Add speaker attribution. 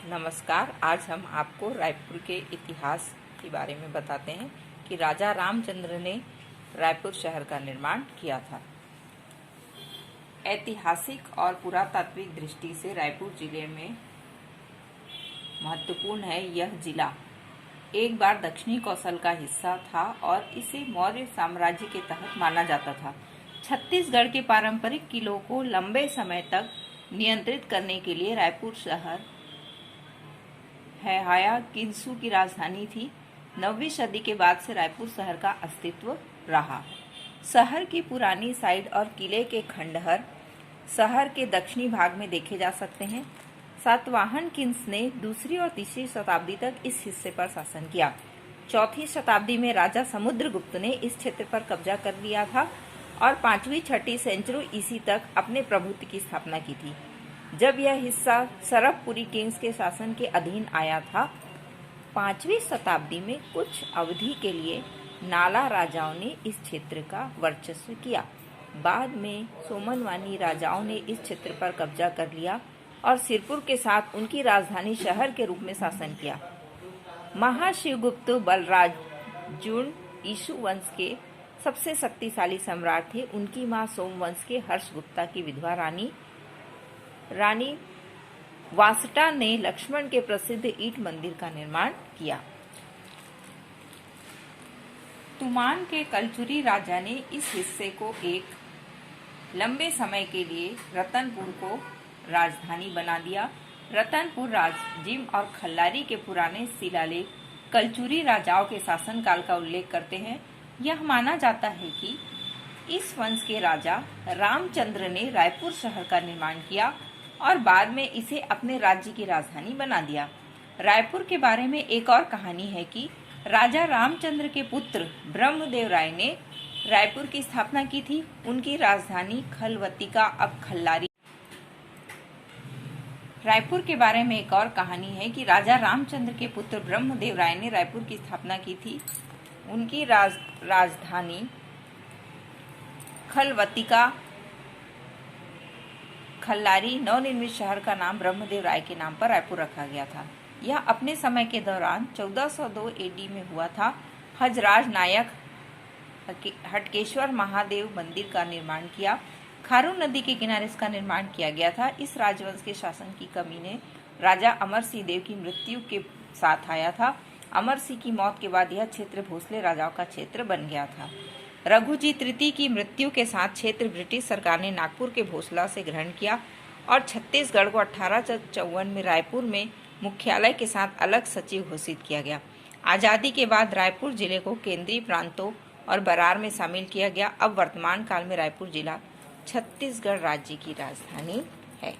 Speaker 1: नमस्कार। आज हम आपको रायपुर के इतिहास के बारे में बताते हैं कि राजा रामचंद्र ने रायपुर शहर का निर्माण किया था। ऐतिहासिक और पुरातात्विक दृष्टि से रायपुर जिले में महत्वपूर्ण है। यह जिला एक बार दक्षिणी कौशल का हिस्सा था और इसे मौर्य साम्राज्य के तहत माना जाता था। छत्तीसगढ़ के पारंपरिक किलों को लंबे समय तक नियंत्रित करने के लिए रायपुर शहर हैहाया किंसू की राजधानी थी। 9वीं सदी के बाद से रायपुर शहर का अस्तित्व रहा। शहर की पुरानी साइड और किले के खंडहर शहर के दक्षिणी भाग में देखे जा सकते हैं। सातवाहन किंग्स ने दूसरी और तीसरी शताब्दी तक इस हिस्से पर शासन किया। चौथी शताब्दी में राजा समुद्रगुप्त ने इस क्षेत्र पर कब्जा कर लिया था और 5वीं-6वीं सेंचुरी ईसी तक अपने प्रभुत्व की स्थापना की थी। जब यह हिस्सा सरबपुरी किंग्स के शासन के अधीन आया था, 5वीं शताब्दी में कुछ अवधि के लिए नाला राजाओं ने इस क्षेत्र का वर्चस्व किया। बाद में सोमनवानी राजाओं ने इस क्षेत्र पर कब्जा कर लिया और सिरपुर के साथ उनकी राजधानी शहर के रूप में शासन किया। महाशिवगुप्त बलराजुन ईशु वंश के सबसे शक्तिशाली सम्राट थे। उनकी मां सोमवंश के हर्षगुप्ता की विधवा रानी वासटा ने लक्ष्मण के प्रसिद्ध ईट मंदिर का निर्माण किया। तुमान के कलचुरी राजा ने इस हिस्से को एक लंबे समय के लिए रतनपुर को राजधानी बना दिया। रतनपुर जिम और खल्लारी के पुराने शिलालेख कलचुरी राजाओं के शासनकाल का उल्लेख करते हैं। यह माना जाता है कि इस वंश के राजा रामचंद्र ने रायपुर शहर का निर्माण किया और बाद में इसे अपने राज्य की राजधानी बना दिया। रायपुर के बारे में एक और कहानी है कि राजा रामचंद्र के पुत्र ब्रह्मदेव राय ने रायपुर की स्थापना की थी। उनकी राजधानी खलवतिका अब खल्लारी। रायपुर के बारे में एक और कहानी है कि राजा रामचंद्र के पुत्र ब्रह्मदेव राय ने रायपुर की स्थापना की थी। उनकी राजधानी खलवतिका खल्लारी नवनिर्मित शहर का नाम ब्रह्मदेव राय के नाम पर रायपुर रखा गया था। यह अपने समय के दौरान 1402 एडी में हुआ था। हजराज नायक हटकेश्वर महादेव मंदिर का निर्माण किया। खारू नदी के किनारे इसका निर्माण किया गया था। इस राजवंश के शासन की कमी ने राजा अमर सिंह देव की मृत्यु के साथ आया था। अमर सिंह की मौत के बाद यह क्षेत्र भोसले राजाओं का क्षेत्र बन गया था। रघुजी तृतीय की मृत्यु के साथ क्षेत्र ब्रिटिश सरकार ने नागपुर के भोसला से ग्रहण किया और छत्तीसगढ़ को 1854 में रायपुर में मुख्यालय के साथ अलग सचिव घोषित किया गया। आज़ादी के बाद रायपुर जिले को केंद्रीय प्रांतों और बरार में शामिल किया गया। अब वर्तमान काल में रायपुर जिला छत्तीसगढ़ राज्य की राजधानी है।